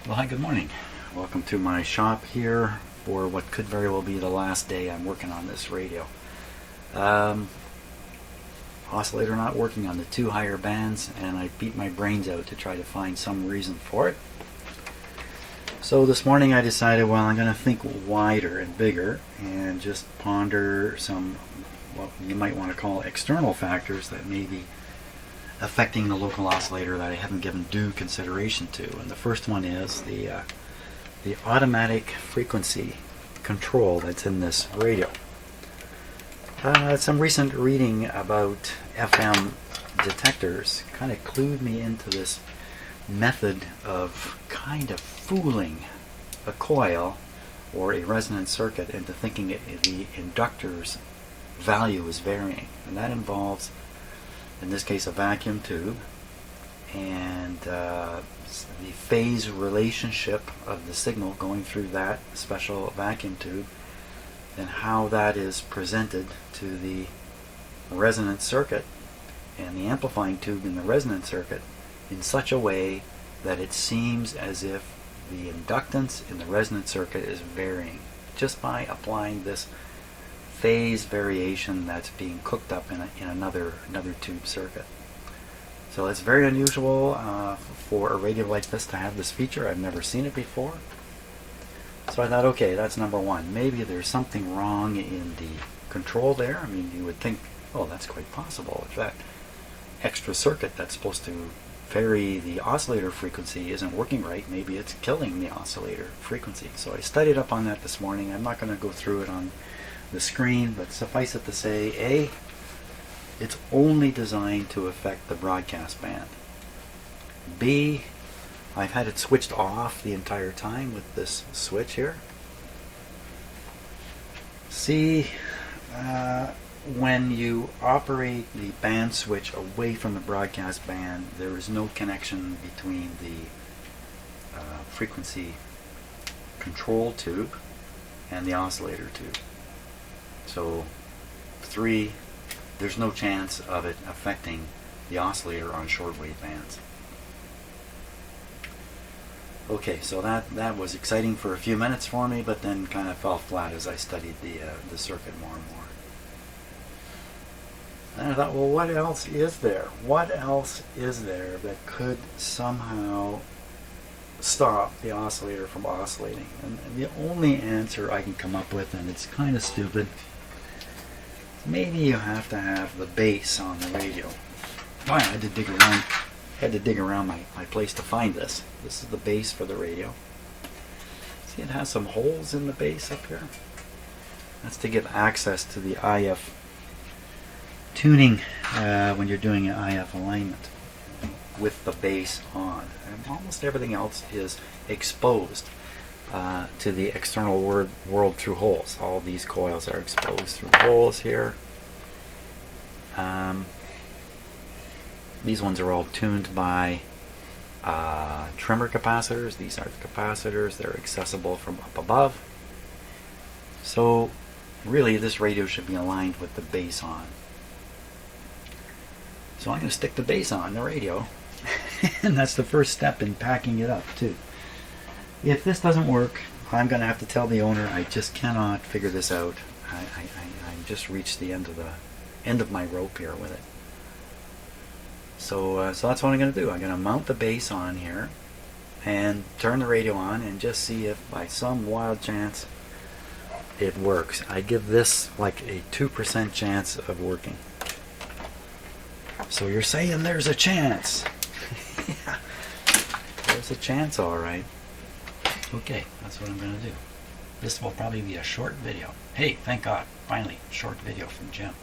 Well, hi, good morning. Welcome to my shop here for what could very well be the last day I'm working on this radio. Oscillator not working on the two higher bands, and I beat my brains out to try to find some reason for it. So this morning I decided, well, I'm going to think wider and bigger and just ponder some, what you might want to call external factors that may be affecting the local oscillator that I haven't given due consideration to. And the first one is the automatic frequency control that's in this radio. Some recent reading about FM detectors kind of clued me into this method of kind of fooling a coil or a resonant circuit into thinking the inductor's value is varying. And that involves, in this case, a vacuum tube, and the phase relationship of the signal going through that special vacuum tube, and how that is presented to the resonant circuit and the amplifying tube in the resonant circuit in such a way that it seems as if the inductance in the resonant circuit is varying just by applying this phase variation that's being cooked up in another tube circuit. So it's very unusual for a radio like this to have this feature. I've never seen it before. So I thought, okay, that's number one. Maybe there's something wrong in the control there. I mean, you would think, oh, that's quite possible. If that extra circuit that's supposed to vary the oscillator frequency isn't working right, maybe it's killing the oscillator frequency. So I studied up on that this morning. I'm not going to go through it on the screen, but suffice it to say, A, it's only designed to affect the broadcast band. B, I've had it switched off the entire time with this switch here. C, when you operate the band switch away from the broadcast band, there is no connection between the frequency control tube and the oscillator tube. So 3, there's no chance of it affecting the oscillator on shortwave bands. Okay, so that was exciting for a few minutes for me, but then kind of fell flat as I studied the circuit more and more. And I thought, well, what else is there? What else is there that could somehow stop the oscillator from oscillating? And the only answer I can come up with, and it's kind of stupid, maybe you have to have the bass on the radio. Oh, I had to dig around my place to find this. This is the bass for the radio. See, it has some holes in the bass up here. That's to give access to the IF tuning when you're doing an IF alignment with the bass on. And almost everything else is exposed to the external world through holes. All these coils are exposed through holes here. These ones are all tuned by trimmer capacitors. These are the capacitors. They're accessible from up above. So really this radio should be aligned with the bass on. So I'm going to stick the bass on the radio, and that's the first step in packing it up too. If this doesn't work, I'm going to have to tell the owner I just cannot figure this out. I just reached the end of my rope here with it. So that's what I'm going to do. I'm going to mount the bass on here and turn the radio on and just see if by some wild chance it works. I give this like a 2% chance of working. So you're saying there's a chance. Yeah, there's a chance, all right. Okay, that's what I'm going to do. This will probably be a short video. Hey, thank God, finally, short video from Jim.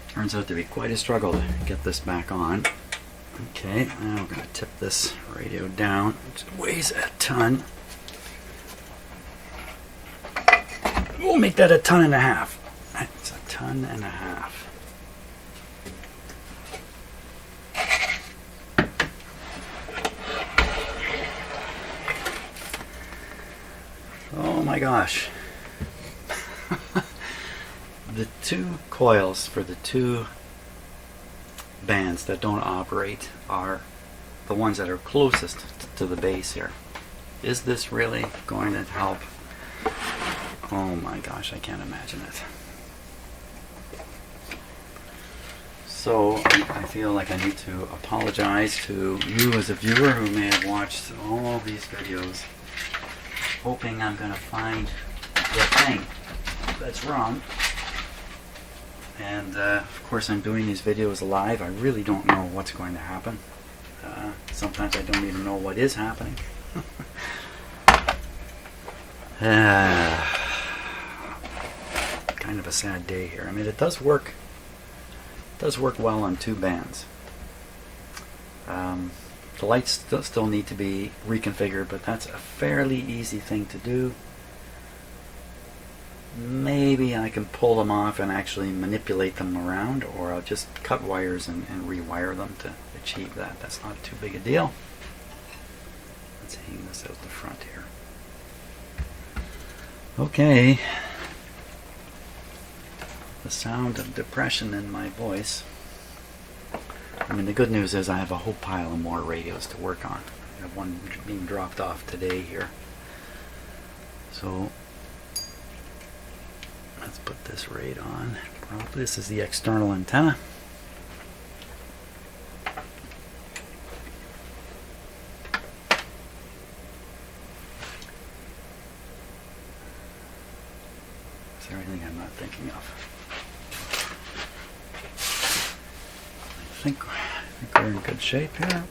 Turns out to be quite a struggle to get this back on. Okay, now I'm going to tip this radio down, which weighs a ton. We'll make that 1.5 tons. That's 1.5 tons. Oh my gosh. The two coils for the two bands that don't operate are the ones that are closest to the base here. Is this really going to help? Oh my gosh, I can't imagine it. So I feel like I need to apologize to you as a viewer who may have watched all these videos hoping I'm going to find the thing that's wrong. And of course I'm doing these videos live. I really don't know what's going to happen. Sometimes I don't even know what is happening. Kind of a sad day here. I mean, it does work. It does work well on 2 bands. The lights still need to be reconfigured, but that's a fairly easy thing to do. Maybe I can pull them off and actually manipulate them around, or I'll just cut wires and rewire them to achieve that. That's not too big a deal. Let's hang this out the front here. Okay. The sound of depression in my voice. I mean, the good news is I have a whole pile of more radios to work on. I have one being dropped off today here. So let's put this right on. This is the external antenna. Is there anything I'm not thinking of? I think we're in good shape here.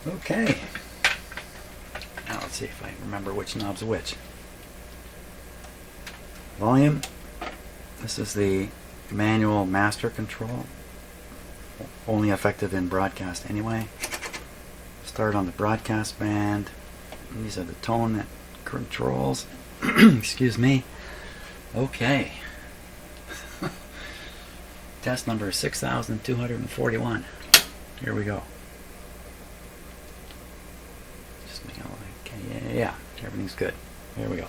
Okay. Now let's see if I remember which knob's which. Volume. This is the manual master control. Only effective in broadcast anyway. Start on the broadcast band. These are the tone controls. Excuse me. Okay. Test number 6241. Here we go. Just make it okay. Yeah, everything's good. Here we go.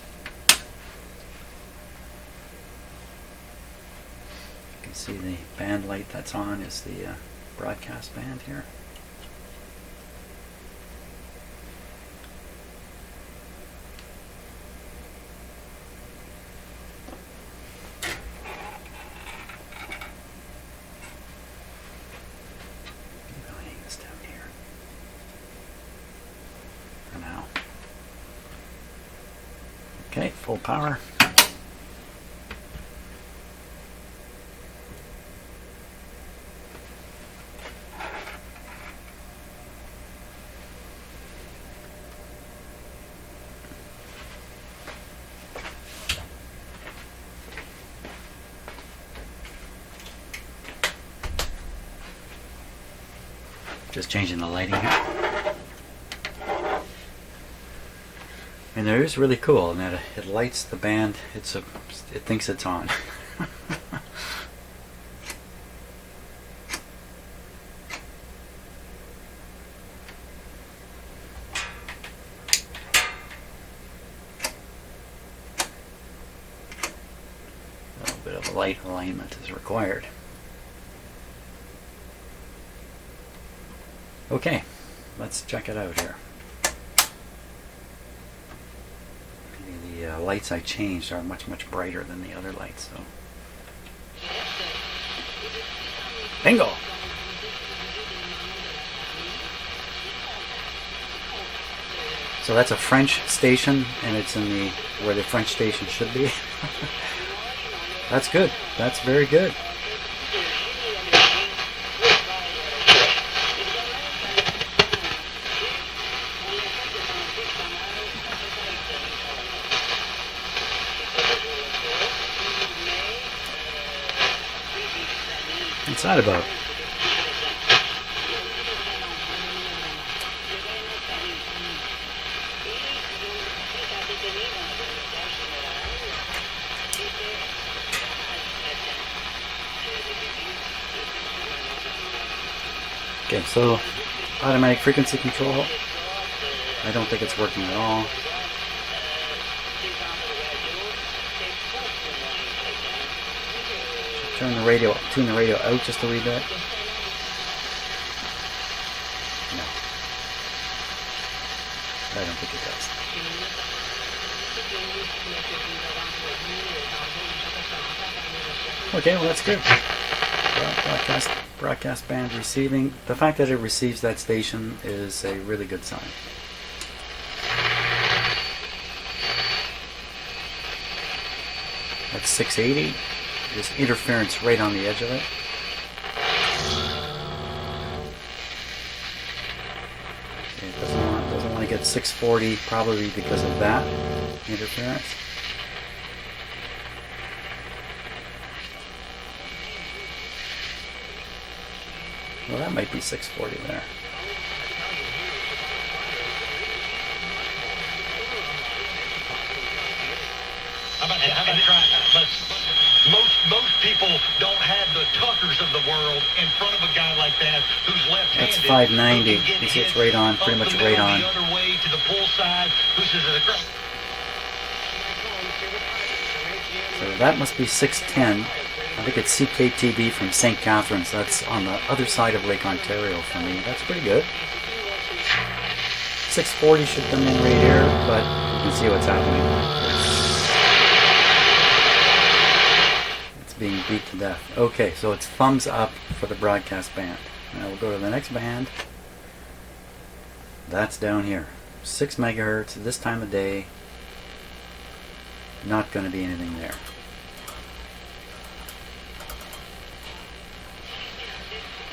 You can see the band light that's on is the broadcast band here. Okay, full power. Just changing the lighting here. And it is really cool in that it lights the band. It thinks it's on. A little bit of light alignment is required. Okay, let's check it out here. The lights I changed are much brighter than the other lights. So, bingo! So that's a French station, and it's in the where the French station should be. That's good. That's very good. What's that about? Okay, so automatic frequency control. I don't think it's working at all. tune the radio out just a wee bit? No. I don't think it does. Okay, well that's good. Broadcast band receiving. The fact that it receives that station is a really good sign. That's 680. There's interference right on the edge of it. It doesn't want to get 640 probably because of that interference. Well, that might be 640 there. Most people don't have the Tuckers of the world in front of a guy like that who's left-handed. That's 590. You see it's right on, pretty much right on. The other way to the pull side, so that must be 610. I think it's CKTB from St. Catharines. That's on the other side of Lake Ontario for me. That's pretty good. 640 should come in right here, but you can see what's happening. It's being beat to death. Okay, so it's thumbs up for the broadcast band. Now we'll go to the next band. That's down here. 6 megahertz this time of day. Not going to be anything there.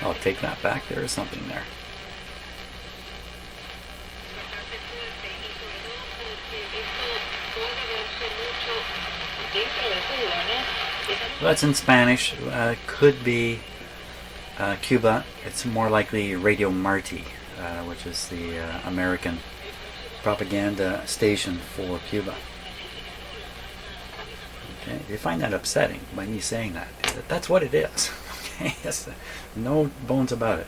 I'll take that back. There is something there. That's in Spanish. Could be Cuba. It's more likely Radio Marti, which is the American propaganda station for Cuba. Okay, you find that upsetting by me saying that. That's what it is. Okay, yes, no bones about it.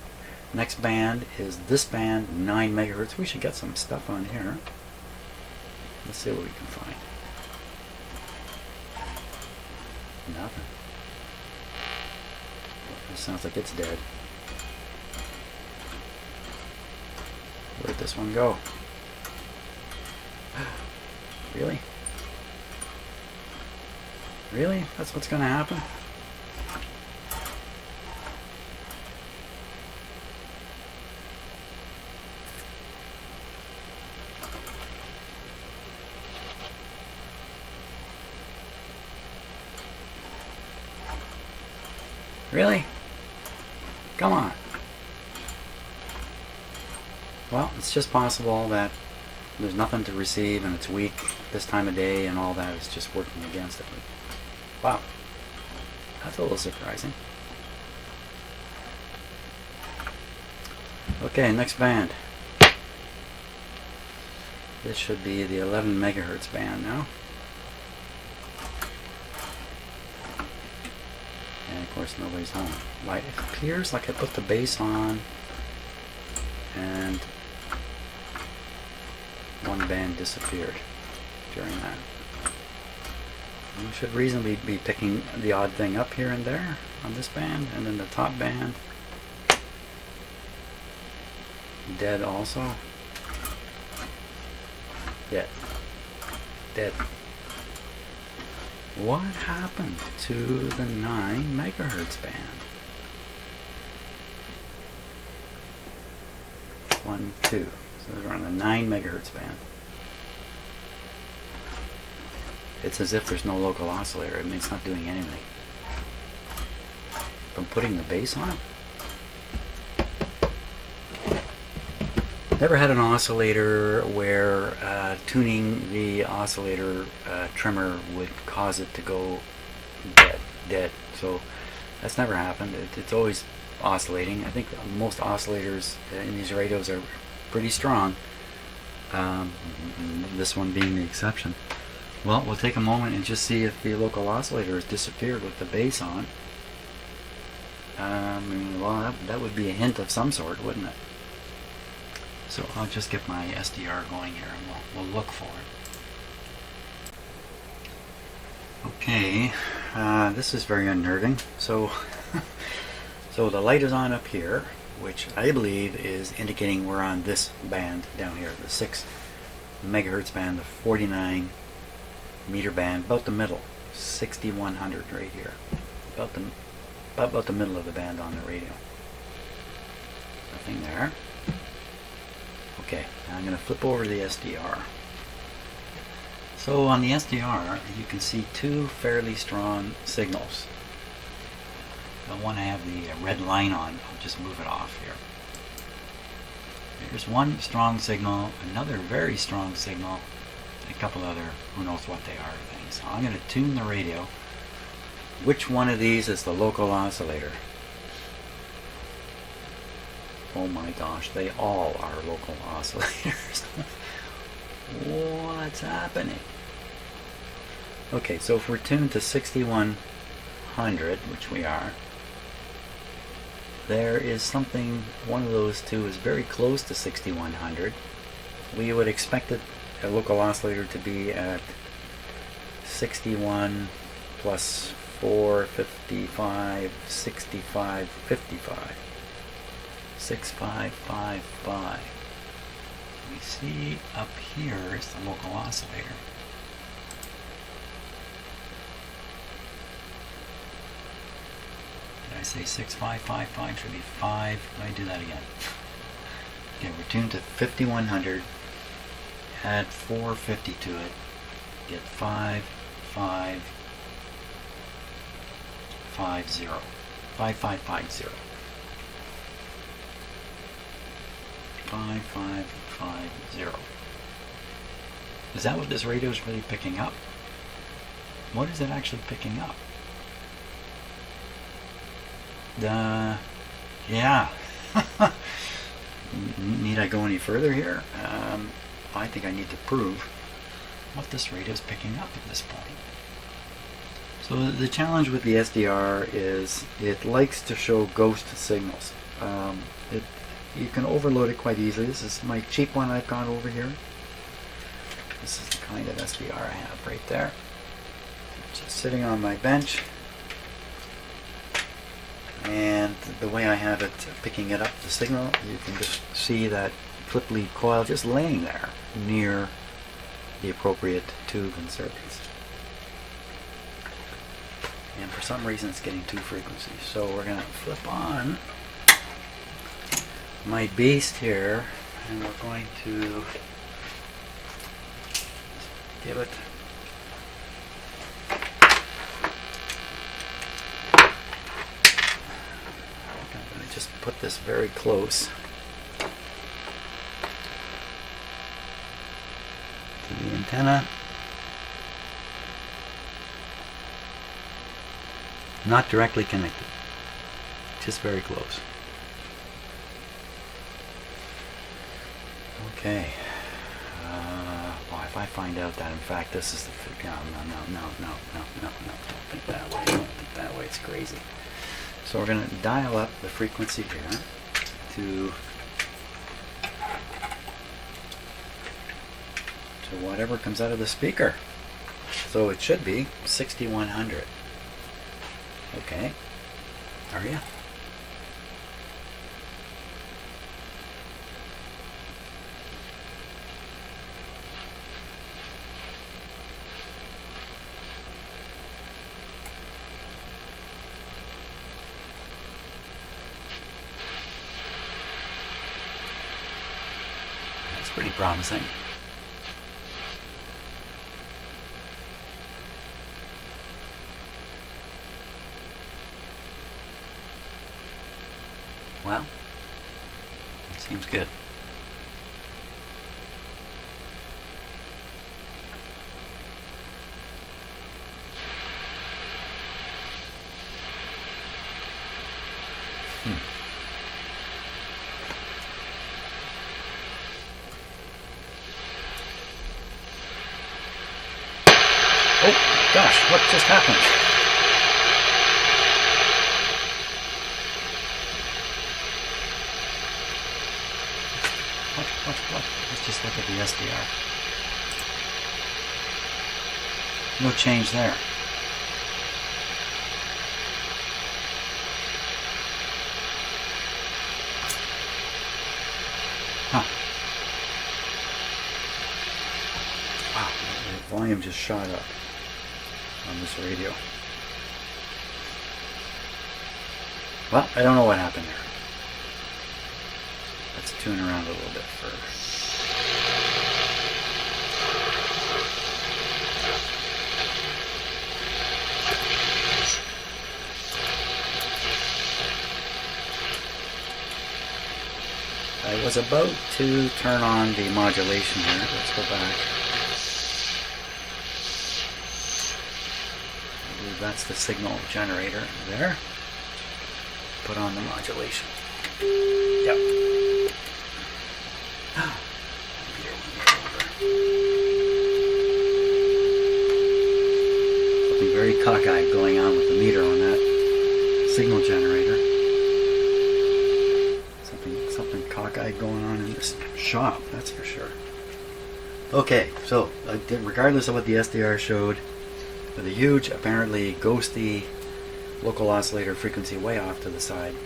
Next band is this band, 9 megahertz. We should get some stuff on here. Let's see what we can find. Nothing. It sounds like it's dead. Where'd this one go? Really? Really? That's what's going to happen? Really? Come on. Well, it's just possible that there's nothing to receive and it's weak this time of day and all that is just working against it. Wow. That's a little surprising. Okay, next band. This should be the 11 megahertz band now. And of course nobody's home. It appears like I put the bass on and one band disappeared during that. You should reasonably be picking the odd thing up here and there on this band, and then the top band. Dead also. Dead. Dead. What happened to the 9 megahertz band? 1, 2. So we're on the 9 megahertz band. It's as if there's no local oscillator. I mean, it's not doing anything. I'm putting the bass on. Never had an oscillator where tuning the oscillator trimmer would cause it to go dead. So that's never happened. It's always oscillating. I think most oscillators in these radios are pretty strong. This one being the exception. Well, we'll take a moment and just see if the local oscillator has disappeared with the bass on. Well, that would be a hint of some sort, wouldn't it? So I'll just get my SDR going here and we'll look for it. Okay, this is very unnerving. So, so the light is on up here, which I believe is indicating we're on this band down here, the 6 megahertz band, the 49 meter band, about the middle, 6100 right here, about the middle of the band on the radio. Nothing there. Okay, now I'm going to flip over to the SDR. So on the SDR, you can see 2 fairly strong signals. The one I have the red line on, I'll just move it off here. There's one strong signal, another very strong signal, and a couple other, who knows what they are, things. So I'm going to tune the radio. Which one of these is the local oscillator? Oh my gosh, they all are local oscillators. What's happening? Okay, so if we're tuned to 6100, which we are, there is something, one of those two is very close to 6100. We would expect it, a local oscillator, to be at 61 plus 455, 65, 55. 6555. We see up here is the local oscillator. Did I say 6555? Should be 5. Let me do that again. Okay, we're tuned to 5100. Add 450 to it. Get 5550. 5550. 5550. Is that what this radio is really picking up? What is it actually picking up? Yeah. Need I go any further here? I think I need to prove what this radio is picking up at this point. So the challenge with the SDR is it likes to show ghost signals. You can overload it quite easily. This is my cheap one I've got over here. This is the kind of SDR I have right there. Just sitting on my bench. And the way I have it picking it up, the signal, you can just see that flip lead coil just laying there near the appropriate tube and circuits. And for some reason it's getting 2 frequencies. So we're going to flip on my beast here, and we're going to give it I'm going to just put this very close to the antenna. Not directly connected, just very close. Okay. Well, if I find out that in fact this is the no, don't think that way. Don't think that way. It's crazy. So we're going to dial up the frequency here to whatever comes out of the speaker. So it should be 6100. Okay. Are you? That's pretty promising. Well, it seems good. Oh gosh, what just happened? What? Let's just look at the SDR. No change there. volume just shot up on this radio. Well, I don't know what happened there. Let's tune around a little bit first. I was about to turn on the modulation here. Let's go back. I believe that's the signal generator there. Put on the modulation. Yep. Something very cockeyed going on with the meter on that signal generator. Something cockeyed going on in this shop, that's for sure. Okay, so regardless of what the SDR showed, with a huge, apparently ghosty local oscillator frequency way off to the side.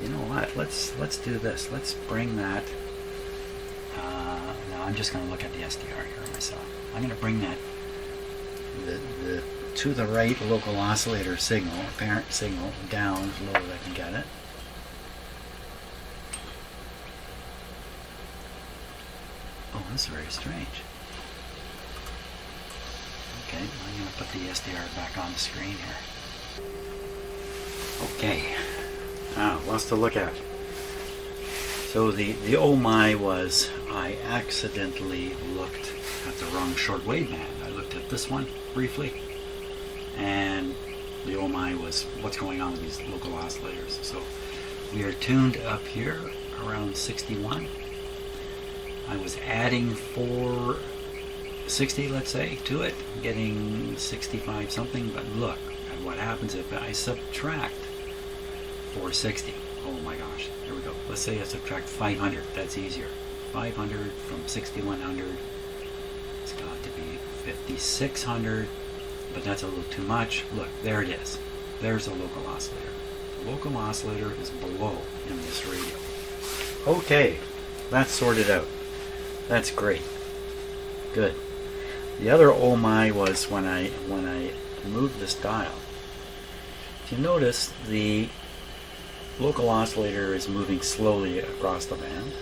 You know what? Let's do this. Let's bring that. Now I'm just going to look at the SDR here myself. I'm going to bring that the to the right local oscillator signal, apparent signal, down as low as I can get it. Oh, that's very strange. Okay, I'm going to put the SDR back on the screen here. Okay, now lots to look at. So the oh my was I accidentally looked at the wrong shortwave band. I looked at this one briefly, and the oh my was what's going on with these local oscillators. So we are tuned up here around 61. I was adding 460, let's say, to it, getting 65 something, but look at what happens if I subtract 460. Oh my gosh, here we go. Let's say I subtract 500, that's easier. 500 from 6100, it's got to be 5600, but that's a little too much. Look, there it is. There's a local oscillator. The local oscillator is below in this radio. Okay, that's sorted out. That's great. Good. The other oh my was when I moved this dial. If you notice, the local oscillator is moving slowly across the band,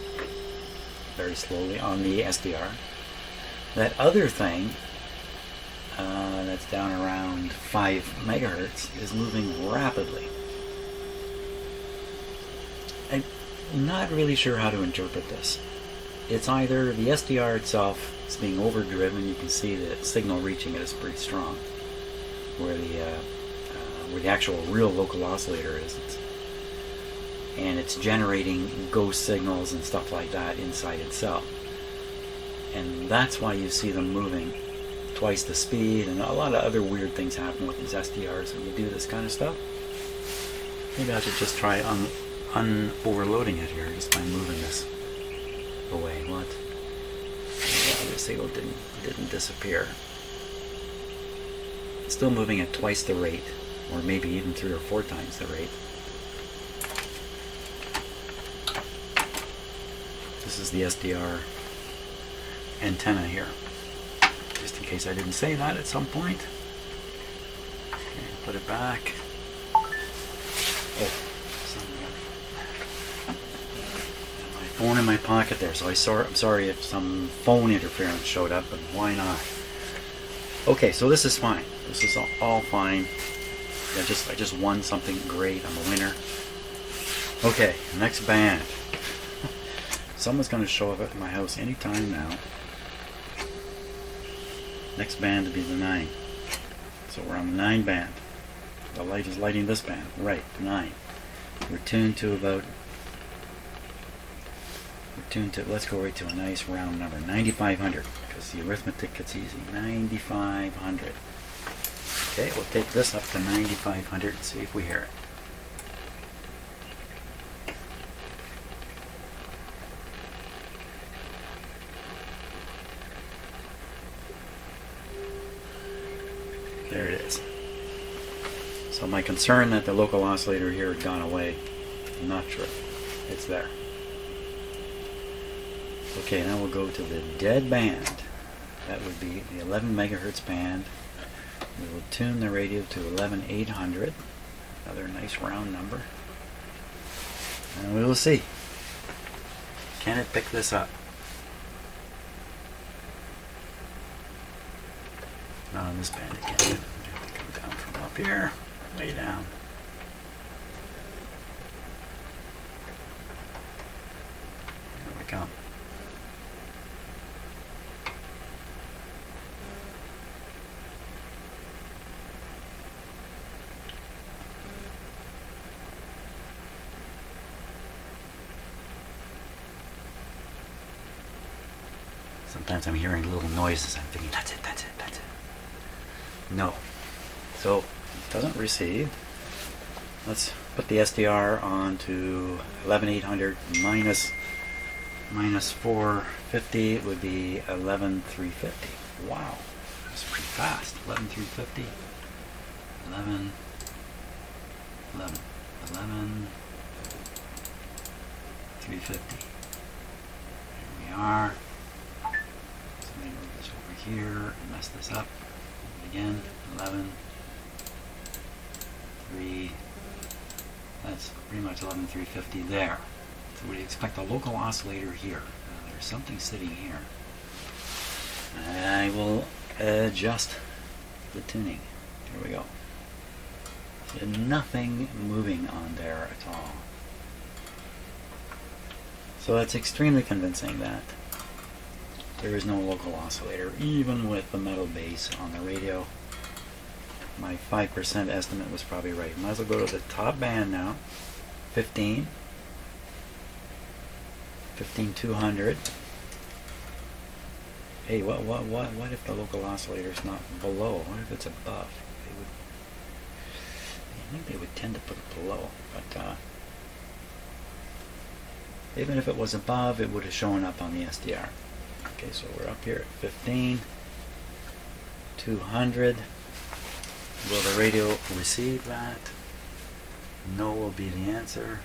very slowly on the SDR. That other thing that's down around 5 megahertz is moving rapidly. I'm not really sure how to interpret this. It's either the SDR itself is being overdriven. You can see the signal reaching it is pretty strong, where the actual real local oscillator is, and it's generating ghost signals and stuff like that inside itself, and that's why you see them moving twice the speed, and a lot of other weird things happen with these SDRs when you do this kind of stuff. Maybe I should just try overloading it here just by moving this away. What? Yeah, the signal didn't disappear. It's still moving at twice the rate, or maybe even 3 or 4 times the rate. This is the SDR antenna here, just in case I didn't say that at some point. Okay, put it back. Oh, phone in my pocket there, so I'm sorry if some phone interference showed up, but why not? Okay, so this is fine. This is all fine. I just won something great. I'm a winner. Okay, next band. Someone's going to show up at my house anytime now. Next band to be the 9. So we're on the 9 band. The light is lighting this band. Right, 9. We're tuned to about... let's go right to a nice round number, 9,500, because the arithmetic gets easy. 9,500. Okay, we'll take this up to 9,500 and see if we hear it. There it is. So my concern that the local oscillator here had gone away, I'm not sure. It's there. Okay, now we'll go to the dead band. that would be the 11 megahertz band. We will tune the radio to 11,800, another nice round number, and we will see. Can it pick this up? Not on this band again. We have to come down from up here, way down. Here we go. Sometimes I'm hearing little noises. I'm thinking, that's it, that's it, that's it. No. So, it doesn't receive. Let's put the SDR on to 11,800 minus 450. It would be 11,350. Wow. That's pretty fast. 11,350. 11,350. Here we are. Let me move this over here and mess this up. Again, 11, 3, that's pretty much 11,350 there. So we expect a local oscillator here. There's something sitting here. I will adjust the tuning. Here we go. So nothing moving on there at all. So that's extremely convincing that there is no local oscillator, even with the metal base on the radio. My 5% estimate was probably right. Might as well go to the top band now. 15,200. Hey, what if the local oscillator is not below? What if it's above? I think they would tend to put it below, but even if it was above, it would have shown up on the SDR. Okay, so we're up here at 15,200. Will the radio receive that? No will be the answer.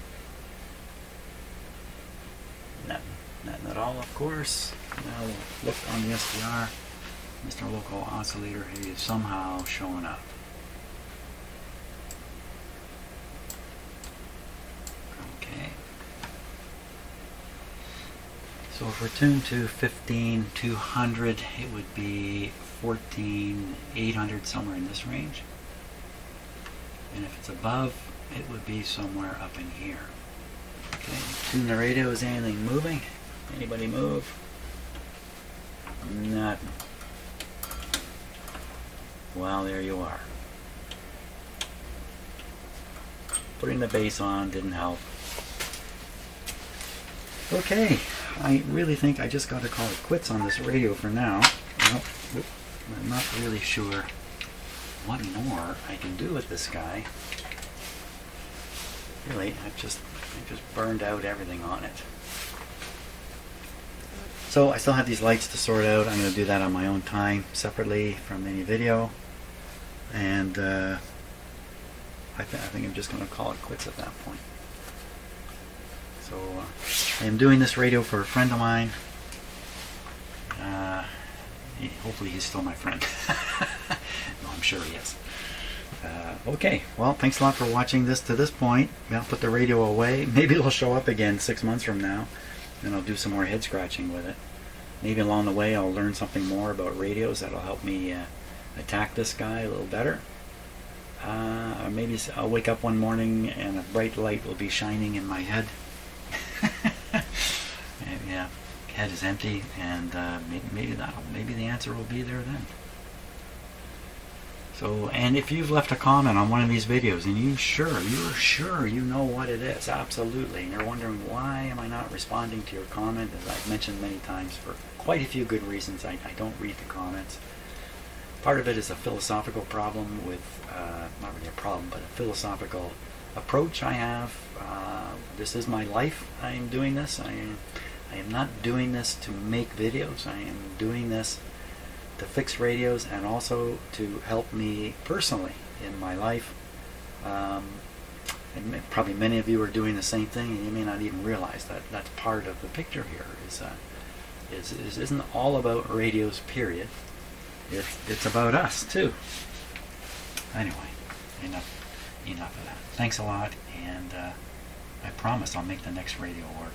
Nothing at all, of course. Now we'll look on the SDR. Mr. Local Oscillator, he is somehow showing up. Okay. So if we're tuned to 15,200, it would be 14,800, somewhere in this range. And if it's above, it would be somewhere up in here. Okay, tune the radio. Is anything moving? Anybody move? Nothing. Well, there you are. Putting the bass on didn't help. Okay, I really think I just got to call it quits on this radio for now. Well, I'm not really sure what more I can do with this guy. Really, I just burned out everything on it. So I still have these lights to sort out. I'm going to do that on my own time, separately from any video. And I think I'm just going to call it quits at that point. So I am doing this radio for a friend of mine. Hopefully he's still my friend. No, I'm sure he is. Okay, well, thanks a lot for watching this to this point. I'll put the radio away. Maybe it'll show up again 6 months from now, and I'll do some more head scratching with it. Maybe along the way I'll learn something more about radios that'll help me attack this guy a little better. Or maybe I'll wake up one morning and a bright light will be shining in my head. Yeah, head is empty, and maybe the answer will be there then. So, and if you've left a comment on one of these videos and you're sure you know what it is, absolutely, and you're wondering why am I not responding to your comment, as I've mentioned many times for quite a few good reasons, I don't read the comments. Part of it is a philosophical problem with, not really a problem, but a philosophical approach I have. This is my life. I am doing this. I am not doing this to make videos. I am doing this to fix radios and also to help me personally in my life. And probably many of you are doing the same thing, and you may not even realize that that's part of the picture here. isn't all about radios, period. It's about us too. Anyway, enough of that. Thanks a lot, and I promise I'll make the next radio work.